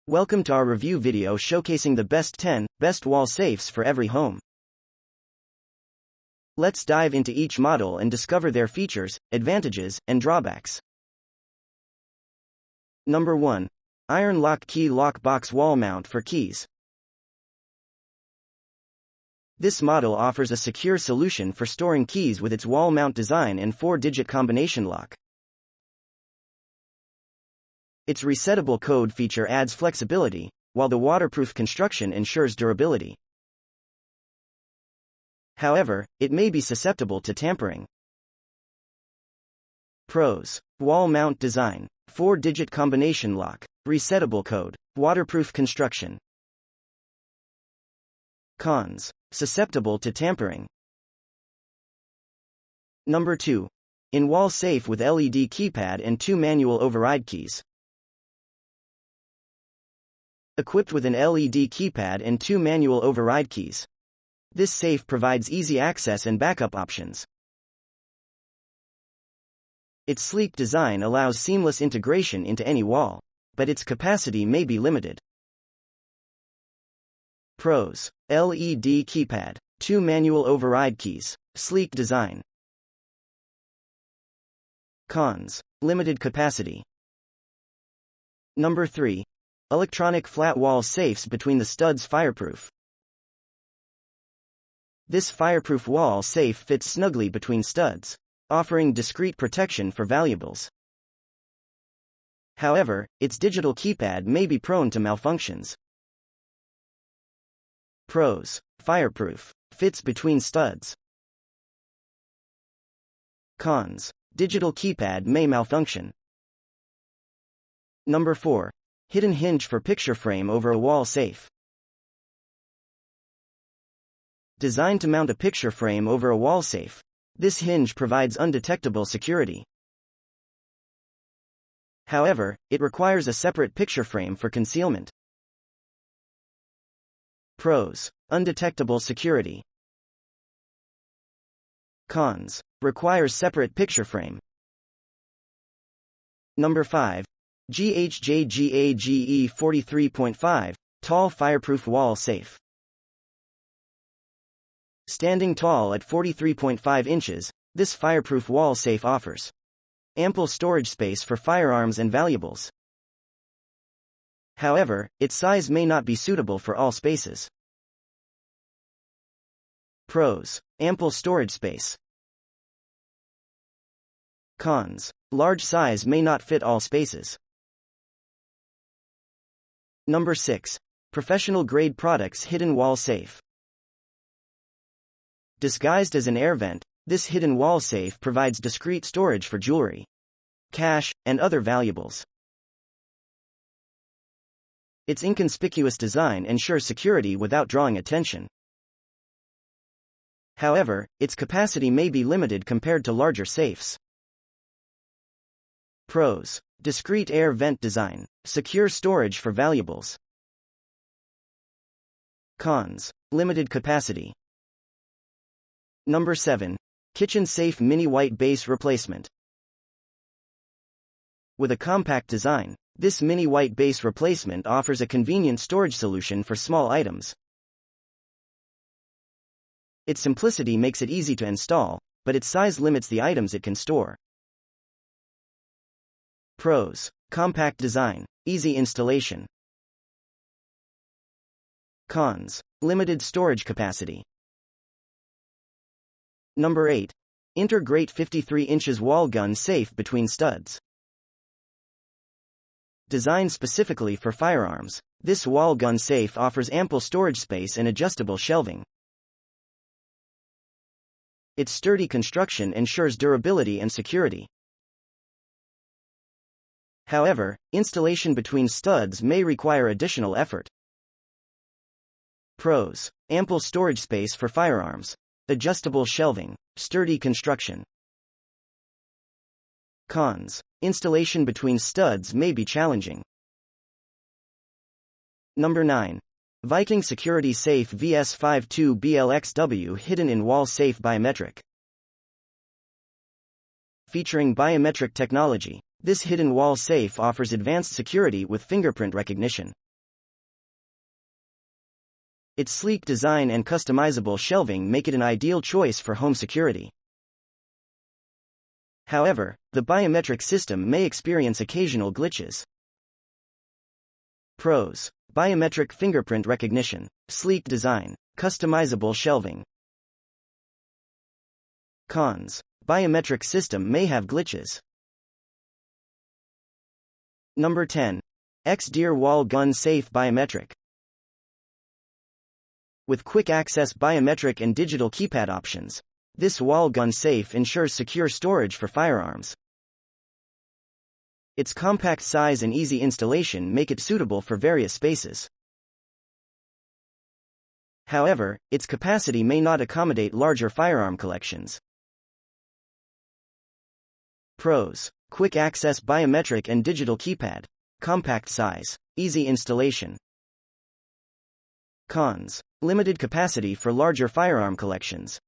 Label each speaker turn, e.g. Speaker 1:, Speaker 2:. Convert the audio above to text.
Speaker 1: Welcome to our review video showcasing the best 10 best wall safes for every home. Let's dive into each model and discover their features, advantages, and drawbacks. Number 1. Iron Lock Key Lock Box Wall Mount for Keys. This model offers a secure solution for storing keys with its wall mount design and 4-digit combination lock. Its resettable code feature adds flexibility, while the waterproof construction ensures durability. However, it may be susceptible to tampering. Pros: wall mount design, 4-digit combination lock, resettable code, waterproof construction. Cons: susceptible to tampering. Number 2. In-wall safe with LED keypad and 2 manual override keys. Equipped with an LED keypad and 2 manual override keys. This safe provides easy access and backup options. Its sleek design allows seamless integration into any wall, but its capacity may be limited. Pros: LED keypad, 2 manual override keys, sleek design. Cons: limited capacity. Number 3. Electronic flat wall safes between the studs fireproof. This fireproof wall safe fits snugly between studs, offering discreet protection for valuables. However, its digital keypad may be prone to malfunctions. Pros: fireproof, fits between studs. Cons: digital keypad may malfunction. Number 4. Hidden hinge for picture frame over a wall safe. Designed to mount a picture frame over a wall safe, this hinge provides undetectable security. However, it requires a separate picture frame for concealment. Pros: undetectable security. Cons: requires separate picture frame. Number 5. GHJGAGE 43.5, Tall Fireproof Wall Safe. Standing tall at 43.5 inches, this fireproof wall safe offers ample storage space for firearms and valuables. However, its size may not be suitable for all spaces. Pros: ample storage space. Cons: large size may not fit all spaces. Number 6. Professional grade products hidden wall safe. Disguised as an air vent, this hidden wall safe provides discreet storage for jewelry, cash, and other valuables. Its inconspicuous design ensures security without drawing attention. However, its capacity may be limited compared to larger safes. Pros: discreet air vent design, secure storage for valuables. Cons: limited capacity. Number 7. Kitchen Safe Mini White Base Replacement. With a compact design, this mini white base replacement offers a convenient storage solution for small items. Its simplicity makes it easy to install, but its size limits the items it can store. Pros: compact design, easy installation. Cons: limited storage capacity. Number 8. Intergrate 53 inches wall gun safe between studs. Designed specifically for firearms, this wall gun safe offers ample storage space and adjustable shelving. Its sturdy construction ensures durability and security. However, installation between studs may require additional effort. Pros: ample storage space for firearms, adjustable shelving, sturdy construction. Cons: installation between studs may be challenging. Number 9. Viking Security Safe VS52 BLXW Hidden in Wall Safe Biometric. Featuring biometric technology, this hidden wall safe offers advanced security with fingerprint recognition. Its sleek design and customizable shelving make it an ideal choice for home security. However, the biometric system may experience occasional glitches. Pros: biometric fingerprint recognition, sleek design, customizable shelving. Cons: biometric system may have glitches. Number 10. XDeer Wall Gun Safe Biometric. With quick access biometric and digital keypad options, this wall gun safe ensures secure storage for firearms. Its compact size and easy installation make it suitable for various spaces. However, its capacity may not accommodate larger firearm collections. Pros: quick access biometric and digital keypad, compact size, easy installation. Cons: limited capacity for larger firearm collections.